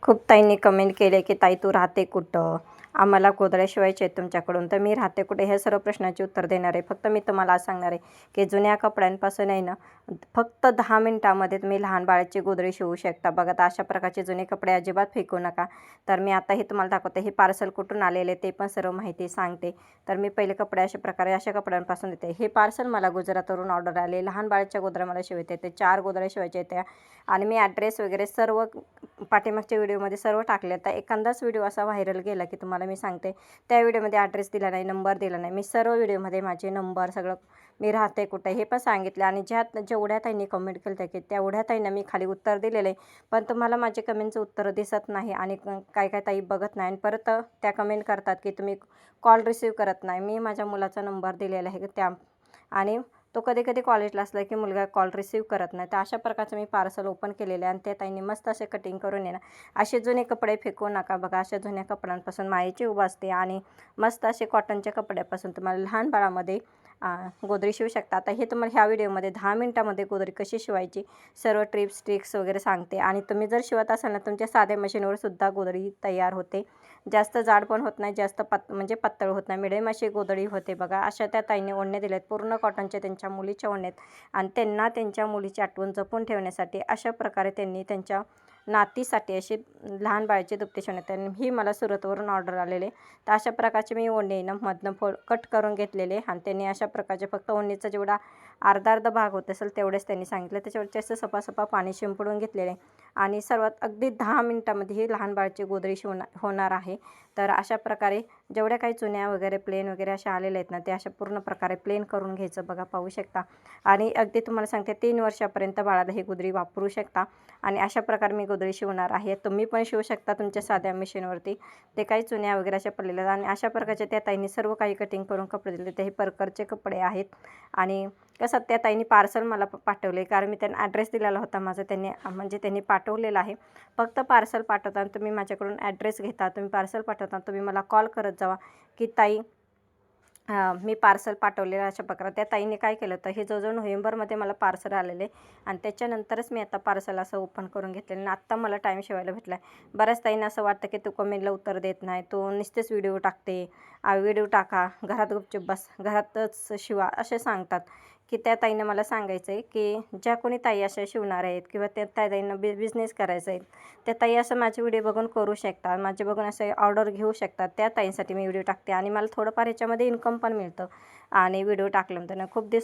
खूप ताईंनी कमेंट केले की ताई तू राहते कुठं, आम्हाला गोधड्या शिवायचे आहेत तुमच्याकडून. तर मी राहते कुठे हे सर्व प्रश्नाचे उत्तर देणार आहे. फक्त मी तुम्हाला आज सांगणार आहे की जुन्या कपड्यांपासून आहे ना, फक्त 10 मिनिटामध्ये तुम्ही लहान बाळाची गोधडी शिवू शकता. बघा, तर अशा प्रकारचे जुने कपडे अजिबात फेकू नका. तर मी आता हे तुम्हाला दाखवते. हे पार्सल कुठून आलेले ते पण सर्व माहिती सांगते. तर मी पहिले कपडे अशा प्रकारे अशा कपड्यांपासून देते. हे पार्सल मला गुजरातवरून ऑर्डर आले. लहान बाळाच्या गोधड्या मला शिवता येते. 4 गोधड्या शिवायच्या आहेत त्या. आणि मी ॲड्रेस वगैरे सर्व पाठीमागच्या व्हिडिओमध्ये सर्व टाकले. तर एखादाच व्हिडिओ असा व्हायरल गेला की तुम्हाला मी सांगते, त्या व्हिडिओमध्ये ॲड्रेस दिला नाही, नंबर दिला नाही. मी सर्व व्हिडिओमध्ये माझे नंबर सगळं, मी राहते कुठे हे पण सांगितले. आणि जेवढ्या ताईंनी कमेंट केलं की तेवढ्या ताईंना मी खाली उत्तर दिलेलं आहे. पण तुम्हाला माझे कमेंटचं उत्तर दिसत नाही आणि काय काय ताई बघत नाही आणि परत त्या कमेंट करतात की तुम्ही कॉल रिसीव करत नाही. मी माझ्या मुलाचा नंबर दिलेला आहे त्या, आणि तो कधी कॉलेजला असला की मुलगा कॉल रिसीव करत नाही. तर अशा प्रकारचं मी पार्सल ओपन केलेलं आहे आणि त्या ताईंनी मस्त असे कटिंग करून येणार. असे जुने कपडे फेकू नका. बघा, अशा जुन्या कपड्यांपासून मायेची उब असते आणि मस्त असे कॉटनच्या कपड्यापासून तुम्हाला लहान बाळामध्ये गोधडी शिवू शकता. आता हे तुम्हाला ह्या व्हिडिओमध्ये 10 मिनिटामध्ये गोधडी कशी शिवायची सर्व टिप्स ट्रिक्स वगैरे सांगते. आणि तुम्ही जर शिवत असाल ना, तुमच्या साध्या मशीनवर सुद्धा गोधडी तयार होते. जास्त जाड पण होत नाही, जास्त म्हणजे पातळ होत नाही, मिडियम अशी गोधडी होते. बघा, अशा त्या ताईंनी ओढणे दिलेत पूर्ण कॉटनच्या, त्यांच्या मुलीच्या ओढण्यात. आणि त्यांना त्यांच्या मुलीची आठवण जपून ठेवण्यासाठी अशा प्रकारे त्यांनी त्यांच्या नातीसाठी अशी लहान बाळाची दुपटे शिवण्यात ही मला सुरतवरून ऑर्डर आलेले. तर अशा प्रकारचे मी ओढणे ना मधनं कट करून घेतलेले. आणि त्यांनी अशा प्रकारचे फक्त ओढणीचा जेवढा अर्धा भाग होत असेल तेवढेच त्यांनी सांगितलं. त्याच्यावरचे असं सपासपा पाणी शिंपडून घेतलेले. आणि सर्वात अगदी 10 मिनिटामध्ये ही लहान बाळाची गोधडी होणार आहे. तर अशा प्रकारे जेवढ्या काही चुन्या वगैरे प्लेन वगैरे अशा आलेल्या आहेत ना, ते अशा पूर्ण प्रकारे प्लेन करून घ्यायचं. बघा, पाहू शकता. आणि अगदी तुम्हाला सांगते 3 वर्षापर्यंत बाळाला ही गोधडी वापरू शकता. आणि अशा प्रकारे मी गोधडी शिवणार आहे. तुम्ही पण शिवू शकता तुमच्या साध्या मशीनवरती. ते काही चुन्या वगैरे अशा पडलेल्या. आणि अशा प्रकारचे त्या ताईंनी सर्व काही कटिंग करून कपडे दिले. ते हे परकरचे कपडे आहेत. आणि कसं त्या ताईंनी पार्सल मला पाठवले, कारण मी त्यांना ॲड्रेस दिलेला होता माझा, त्यांनी पाठवलेला आहे. फक्त पार्सल पाठवताना तुम्ही माझ्याकडून ॲड्रेस घेता, तुम्ही पार्सल पाठवताना तुम्ही मला कॉल करत जावा की ताई मी पार्सल पाठवलेलं. अशा प्रकारे त्या ताईने काय केलं होतं, हे जवळजवळ नोव्हेंबरमध्ये मला पार्सल आलेले. आणि त्याच्यानंतरच मी आता पार्सल असं ओपन करून घेतलेलं आणि आत्ता मला टाईम शिवायला भेटला आहे. बऱ्याच ताईंना असं वाटतं की तू कमेंटला उत्तर देत नाही, तू नुसतेच व्हिडिओ टाकते, व्हिडिओ टाका, घरात गुपचूप बस, घरातच शिवा, असे सांगतात. की त्या ताईंना मला सांगायचं आहे की ज्या कोणी ताई अशा शिवणार आहेत किंवा त्या ताईंना बिझनेस करायचा आहे, त्या ताई असं माझे व्हिडिओ बघून करू शकतात, माझे बघून असं ऑर्डर घेऊ शकतात. त्या ताईंसाठी मी व्हिडिओ टाकते आणि मला थोडंफार ह्याच्यामध्ये इन्कम पण मिळतं. आणि व्हिडिओ टाकल्यानंतर ना खूप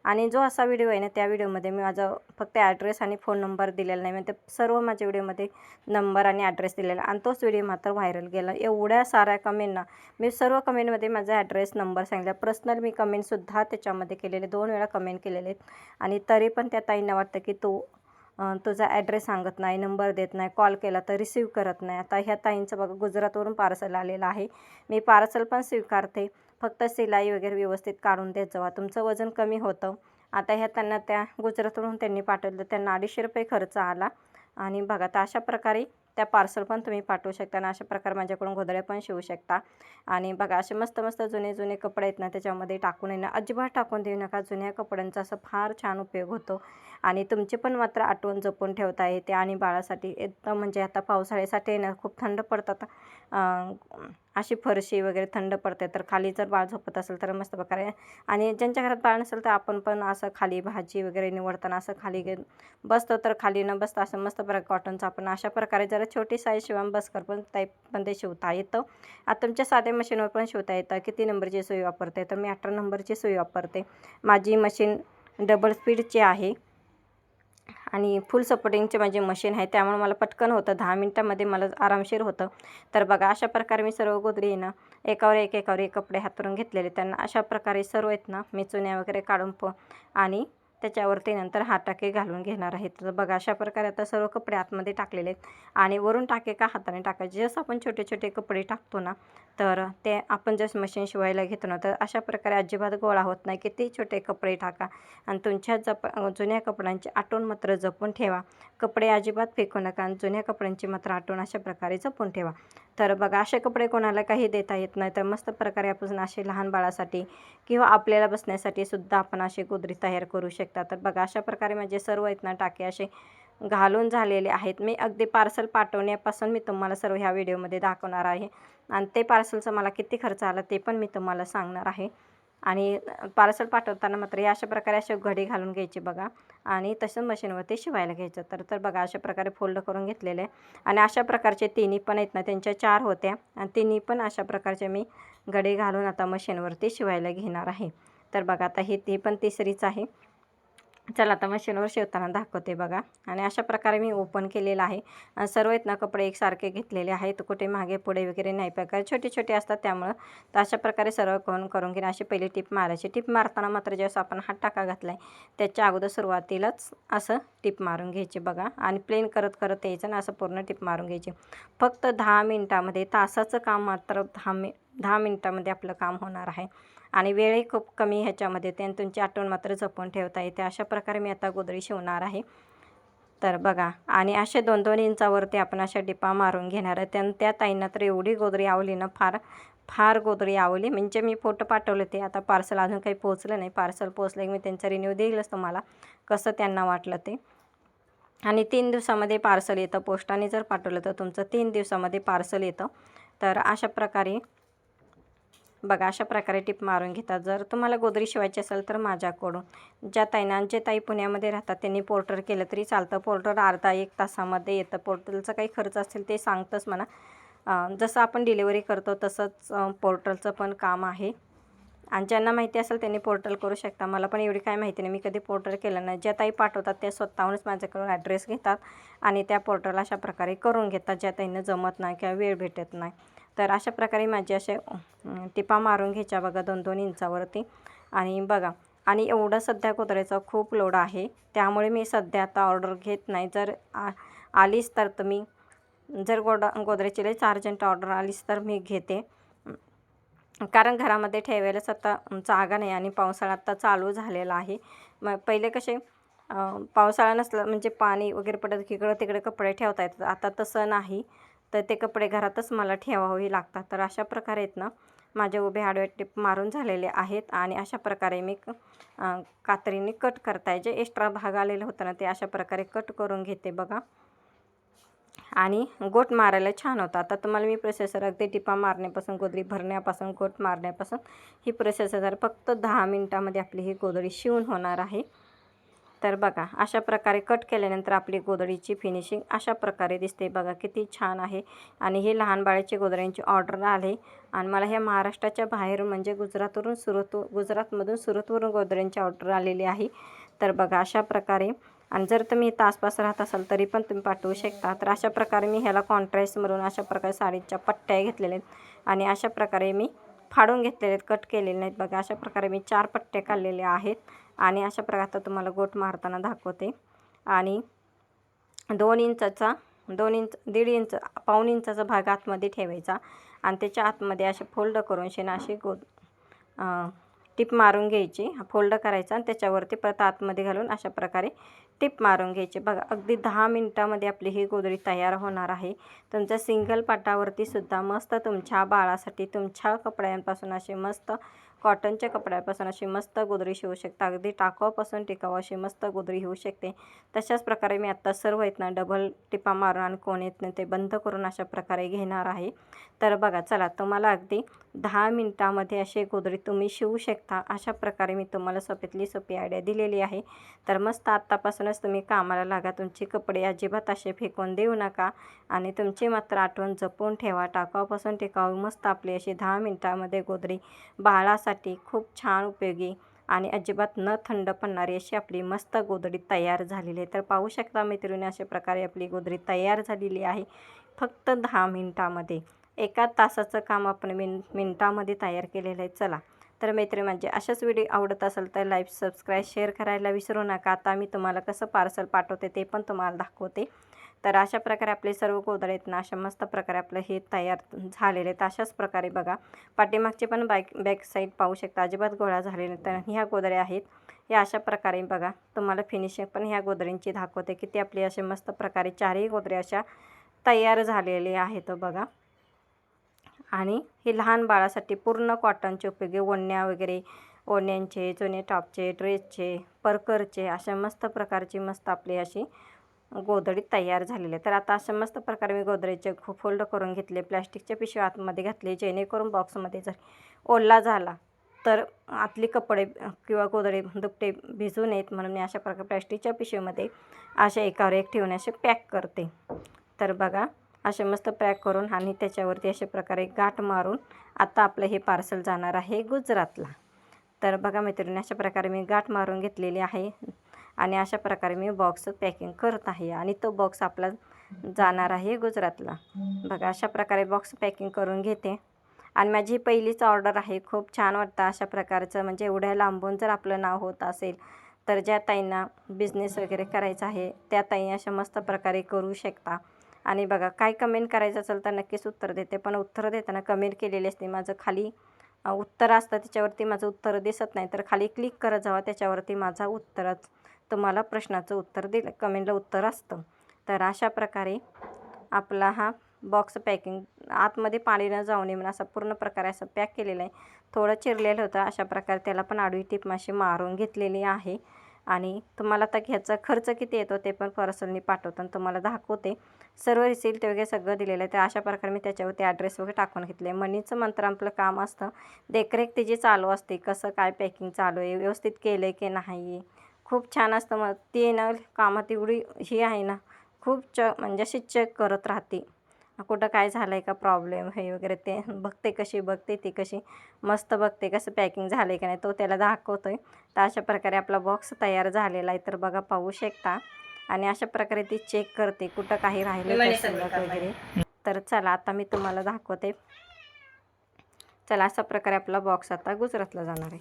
आणि जो असा व्हिडिओ आहे ना, त्या व्हिडिओमध्ये मी माझं फक्त ॲड्रेस आणि फोन नंबर दिलेला नाही, म्हणजे सर्व माझ्या व्हिडिओमध्ये नंबर आणि ॲड्रेस दिलेला. आणि तोच व्हिडिओ मात्र व्हायरल गेला. एवढ्या साऱ्या कमेंटना मी सर्व कमेंटमध्ये माझा ॲड्रेस नंबर सांगितला. पर्सनल मी कमेंटसुद्धा त्याच्यामध्ये केलेले, 2 वेळा कमेंट केलेले आहेत. आणि तरी पण त्या ताईंना वाटतं की तुझा ॲड्रेस सांगत नाही, नंबर देत नाही, कॉल केला तर रिसीव करत नाही. आता ह्या ताईंचं बघा, गुजरातवरून पार्सल आलेलं आहे. मी पार्सल पण स्वीकारते, फक्त सिलाई वगैरे व्यवस्थित काढून देत जावा, तुमचं वजन कमी होतं. आता त्यांना त्या गुजरातवरून त्यांनी पाठवलं, त्यांना 250 रुपये खर्च आला. आणि बघा, तर अशा प्रकारे त्या पार्सल पण तुम्ही पाठवू शकता आणि अशा प्रकारे माझ्याकडून गोधड्या पण शिवू शकता. आणि बघा, असे मस्त मस्त जुने कपडे आहेत ना, त्याच्यामध्ये टाकून आहे ना, अजिबात टाकून देऊ नका. जुन्या कपड्यांचा असं फार छान उपयोग होतो आणि तुमची पण मात्र आठवण जपून ठेवता येते. आणि बाळासाठी एकदम म्हणजे आता पावसाळ्यासाठी ना खूप थंड पडतात, अशी फरशी वगैरे थंड पडते. तर खाली जर बाळ झोपत असेल तर मस्त प्रकारे, आणि ज्यांच्या घरात बाळ नसेल तर आपण पण असं खाली भाजी वगैरे निवडताना असं खाली बसतो, तर खाली न बसता असं मस्त प्रकारे कॉटनचं आपण अशा प्रकारे जरा छोटी साईज शिवून बसकर पण टाईप पण ते शिवता येतं. आता तुमच्या साध्या मशीनवर पण शिवता येतं. किती नंबरची सुई वापरते, तर मी 18 नंबरची सुई वापरते. माझी मशीन डबल स्पीडची आहे आणि फुल सपोर्टिंगचे माझी मशीन आहे, त्यामुळे मला पटकन होतं, 10 मिनिटामध्ये मला आरामशीर होतं. तर बघा, अशा प्रकारे मी सर्व गोधडी आहे ना, एकावर एक कपडे हातरून घेतलेले. त्यांना अशा प्रकारे सर्व आहेत ना, मी चुन्या वगैरे काढून आणि त्याच्यावरती नंतर हात टाके घालून घेणार आहे. तर बघा, अशा प्रकारे आता सर्व कपडे आतमध्ये टाकलेले आहेत. आणि वरून टाके का हाताने टाकायचे, जसं आपण छोटे छोटे कपडे टाकतो ना, तर ते आपण जसं मशीन शिवायला घेतो ना, तर अशा प्रकारे अजिबात गोळा होत नाही. किती छोटे कपडे टाका आणि तुमच्या जुन्या कपड्यांची आठवण मात्र जपून ठेवा. कपडे अजिबात फेकू नका आणि जुन्या कपड्यांची मात्र आठवण अशा प्रकारे जपून ठेवा. तर बघा, असे कपडे कोणाला काही देता येत नाही, तर मस्त प्रकारे आपण असे लहान बाळासाठी किंवा आपल्याला बसण्यासाठी सुद्धा आपण अशी गोधडी तयार करू शकता. तर बघा, अशा प्रकारे माझे सर्व आहेत ना टाके असे घालून झालेले आहेत. मी अगदी पार्सल पाठवण्यापासून मी तुम्हाला सर्व ह्या व्हिडिओमध्ये दाखवणार आहे आणि ते पार्सलचा मला किती खर्च आला ते पण मी तुम्हाला सांगणार आहे. आणि पार्सल पाठवताना मात्र अशा प्रकारे असे घडी घालून घ्यायची बघा आणि तसं मशीनवरती शिवायला घ्यायचं. तर बघा अशा प्रकारे फोल्ड करून घेतलेले आहे आणि अशा प्रकारचे तिन्ही पण आहेत ना, त्यांच्या 4 होत्या आणि तिन्ही पण अशा प्रकारचे मी घडी घालून आता मशीनवरती शिवायला घेणार आहे. तर बघा आता ती पण तिसरीच आहे. चला आता मशीनवर शिवताना दाखवते बघा. आणि अशा प्रकारे मी ओपन केलेलं आहे आणि सर्व आहेत ना कपडे एकसारखे घेतलेले आहेत. कुठे मागे पुढे वगैरे नाही, प्रकार छोटे छोटे असतात त्यामुळं. तर अशा प्रकारे सर्व करून घेणं. अशी पहिली टिप मारायची. टिप मारताना मात्र जेव्हा आपण हात टाका घातला आहे त्याच्या अगोदर सुरुवातीलाच असं टिप मारून घ्यायची बघा आणि प्लेन करत करत यायचं ना, असं पूर्ण टिप मारून घ्यायची. फक्त 10 मिनटामध्ये, तासाचं काम मात्र 10 मिनटामध्ये आपलं काम होणार आहे आणि वेळही खूप कमी ह्याच्यामध्ये ते आणि तुमची आठवण मात्र जपून ठेवता येते. अशा प्रकारे मी आता गोधडी शिवणार आहे. तर बघा आणि असे 2-2 इंचावरती आपण अशा टिपा मारून घेणार आहे. त्या ताईंना तर एवढी गोधडी आवडली ना, फार गोधडी आवडली. म्हणजे मी फोटो पाठवले ते. आता पार्सल अजून काही पोहोचलं नाही. पार्सल पोहोचलं की मी त्यांचा रिन्यू देईलच तुम्हाला कसं त्यांना वाटलं ते. आणि 3 दिवसामध्ये पार्सल येतं. पोस्टाने जर पाठवलं तर तुमचं 3 दिवसामध्ये पार्सल येतं. तर अशा प्रकारे बघा अशा प्रकारे टिप मारून घेतात. जर तुम्हाला गोधडी शिवायची असेल तर माझ्याकडून ज्या ताईंना, जे ताई पुण्यामध्ये राहतात त्यांनी पोर्टर केलं तरी चालतं. पोर्टर अर्धा-1 तासामध्ये येतं. पोर्टलचा काही खर्च असेल ते सांगतंच म्हणा. जसं आपण डिलिव्हरी करतो तसंच पोर्टलचं पण काम आहे. आणि ज्यांना माहिती असेल त्यांनी पोर्टल करू शकता. मला पण एवढी काय माहिती नाही, मी कधी पोर्टल केलं नाही. ज्या ताई पाठवतात त्या स्वतःहूनच माझ्याकडून ॲड्रेस घेतात आणि त्या पोर्टल अशा प्रकारे करून घेतात, ज्या ताईंना जमत नाही किंवा वेळ भेटत नाही. तर अशा प्रकारे माझे असे टिपा मारून घ्यायच्या बघा 2-2 इंचावरती. आणि बघा आणि एवढं सध्या गोधड्याचा खूप लोड आहे त्यामुळे मी सध्या आता ऑर्डर घेत नाही. जर आलीच तर तुम्ही, जर गोधड्याची लईच अर्जंट ऑर्डर आलीच तर मी घेते. कारण घरामध्ये ठेवायलाच आता जागा नाही आणि पावसाळा आता चालू झालेला आहे. मग पहिले कसे पावसाळा नसला म्हणजे पाणी वगैरे पडत की इकडं तिकडे कपडे ठेवता येतात. आता तसं नाही, तर ते कपडे घरातच मला ठेवावे लागतात. तर अशा प्रकारे आहेत ना माझे उभे आडवे टिप मारून झालेले आहेत आणि अशा प्रकारे मी कात्रीने कट करताय. जे एक्स्ट्रा भाग आलेलं होतं ना ते अशा प्रकारे कट करून घेते बघा. आणि गोट मारायला छान होतं. आता तुम्हाला मी प्रोसेसर अगदी टिपा मारण्यापासून, गोधडी भरण्यापासून, गोट मारण्यापासून ही प्रोसेसर फक्त 10 मिनटामध्ये आपली ही गोधडी शिवून होणार आहे. तर बघा अशा प्रकारे कट केल्यानंतर आपली गोधडीची फिनिशिंग अशा प्रकारे दिसते बघा, किती छान आहे. आणि हे लहान बाळाची गोधड्यांची ऑर्डर आले आणि मला ह्या महाराष्ट्राच्या बाहेर म्हणजे गुजरातमधून सुरतवरून गोधड्यांची ऑर्डर आलेली आहे. तर बघा अशा प्रकारे. आणि जर तुम्ही इथं आसपास राहत असाल तरी पण तुम्ही पाठवू शकता. तर अशा प्रकारे मी ह्याला कॉन्ट्रास्टमधून अशा प्रकारे साडीच्या पट्ट्या घेतलेल्या आहेत आणि अशा प्रकारे मी फाडून घेतलेले आहेत, कट केलेले नाहीत बघा. अशा प्रकारे मी 4 पट्टे काढलेले आहेत आणि अशा प्रकारे आता तुम्हाला गोट मारताना दाखवते. आणि 2 इंचाचा 2 इंच 1.5 इंच पाऊण इंचाचा भाग आतमध्ये ठेवायचा आणि त्याच्या आतमध्ये असे फोल्ड करून अशी टिप मारून घ्यायची. फोल्ड करायचा आणि त्याच्यावरती परत आतमध्ये घालून अशा प्रकारे टिप मारून घ्यायची बघा. अगदी 10 मिनटामध्ये आपली ही गोधडी तयार होणार आहे. तुमच्या सिंगल पाटावरती सुद्धा मस्त तुमच्या बाळासाठी तुमच्या कपड्यांपासून असे मस्त कॉटनच्या कपड्यापासून अशी मस्त गोधडी शिवू शकता. अगदी टाकाऊपासून टिकाऊ अशी मस्त गोधडी होऊ शकते. तशाच प्रकारे मी आत्ता सर्व आहेत ना डबल टिपा मारून आणि कोणीतनं ते बंद करून अशा प्रकारे घेणार आहे. तर बघा चला, तुम्हाला अगदी 10 मिनटामध्ये अशी गोधडी तुम्ही शिवू शकता. अशा प्रकारे मी तुम्हाला सोप्यातली सोपी आयडिया दिलेली आहे. तर मस्त आत्तापासूनच तुम्ही कामाला लागा. तुमचे कपडे अजिबात असे फेकून देऊ नका आणि तुमची मात्र आठवण जपून ठेवा. टाकाऊपासून टिकाऊ मस्त आपली अशी 10 मिनटामध्ये गोधडी बाळासाठी खूप छान उपयोगी आणि अजिबात न थंड पडणारी अशी आपली मस्त गोधडी तयार झालेली आहे. तर पाहू शकता मैत्रिणी, अशा प्रकारे आपली गोधडी तयार झालेली आहे फक्त 10 मिनटामध्ये. 1 तासाचं काम आपण मिनटामध्ये तयार केलेलं आहे. चला तर मैत्रिणी, म्हणजे अशाच व्हिडिओ आवडत असेल तर लाईक, सबस्क्राईब, शेअर करायला विसरू नका. आता मी तुम्हाला कसं पार्सल पाठवते ते पण तुम्हाला दाखवते. तर अशा प्रकारे आपले सर्व गोधड्या आहेत ना अशा मस्त प्रकारे आपलं हे तयार झालेले आहेत. अशाच प्रकारे बघा पाठीमागचे पण बॅक साईड पाहू शकता, अजिबात गोळा झालेले. तर ह्या गोधड्या आहेत या अशा प्रकारे बघा. तुम्हाला फिनिशिंग पण ह्या गोधड्यांची दाखवते, किती आपली असे मस्त प्रकारे 4ही गोधड्या अशा तयार झालेल्या आहेत बघा. आणि हे लहान बाळासाठी पूर्ण कॉटनचे उपयोगी ओढण्या वगैरे, ओढण्यांचे, जुने टॉपचे, ड्रेसचे, परकरचे अशा मस्त प्रकारची मस्त आपली अशी गोधडी तयार झालेली आहे. तर आता अशा मस्त प्रकारे मी गोधडीचे फोल्ड करून घेतले, प्लॅस्टिकच्या पिशवी आतमध्ये घातली, जेणेकरून बॉक्समध्ये जर ओला झाला तर आतली कपडे किंवा गोधडी दुपटे भिजू नयेत, म्हणून मी अशा प्रकारे प्लॅस्टिकच्या पिशवीमध्ये अशा एकावर एक ठेवून असे पॅक करते. तर बघा असे मस्त पॅक करून आणि त्याच्यावरती अशा प्रकारे गाठ मारून आता आपलं हे पार्सल जाणार आहे गुजरातला. तर बघा मैत्रिणी, अशा प्रकारे मी गाठ मारून घेतलेली आहे आणि अशा प्रकारे मी बॉक्स पॅकिंग करत आहे आणि तो बॉक्स आपला जाणार आहे गुजरातला. बघा अशा प्रकारे बॉक्स पॅकिंग करून घेते आणि माझी पहिलीच ऑर्डर आहे. खूप छान वाटतं अशा प्रकारचं, म्हणजे एवढ्या लांबून जर आपलं नाव होत असेल तर ज्या ताईंना बिझनेस वगैरे करायचा आहे त्या ताई अशा मस्त प्रकारे करू शकता. आणि बघा काय कमेंट करायचं असेल तर नक्कीच उत्तर देते, पण उत्तर देताना कमेंट केलेली असते. माझं खाली उत्तर असतं, त्याच्यावरती माझं उत्तर दिसत नाही, तर खाली क्लिक करत जावा, त्याच्यावरती माझा उत्तरच तुम्हाला प्रश्नाचं उत्तर दिलं, कमेंटला उत्तर असतं. तर अशा प्रकारे आपला हा बॉक्स पॅकिंग आतमध्ये पाणी न जाऊ नये म्हणून असा पूर्ण प्रकारे असं पॅक केलेलं आहे. थोडं चिरलेलं होतं, अशा प्रकारे त्याला पण आडवी टीप माशी मारून घेतलेली आहे. आणि तुम्हाला आता ह्याचा खर्च किती येतो ते पण पार्सलनी पाठवताना तुम्हाला दाखवते. सर्व रिसिप्ट वगैरे सगळं दिलेलं आहे. तर अशा प्रकारे मी त्याच्यावरती ॲड्रेस वगैरे टाकून घेतले. मनीचं मंत्र आपलं काम असतं, देखरेख त्याची चालू असते, कसं काय पॅकिंग चालू आहे, व्यवस्थित केलं आहे की नाही, खूप छान असतं. मग ते ना कामात एवढी ही आहे ना, खूप म्हणजे अशी चेक करत राहते, कुठं काय झालं आहे का प्रॉब्लेम हे वगैरे, ते बघते ती कशी मस्त बघते कसं पॅकिंग झालं आहे का नाही, तो त्याला दाखवतो आहे. तर अशा प्रकारे आपला बॉक्स तयार झालेला आहे. तर बघा पाहू शकता. आणि अशा प्रकारे ती चेक करते कुठं काही राहिलं का शिल्लक वगैरे. तर चला आता मी तुम्हाला दाखवते. चला अशा प्रकारे आपला बॉक्स आता गुजरातला जाणार आहे.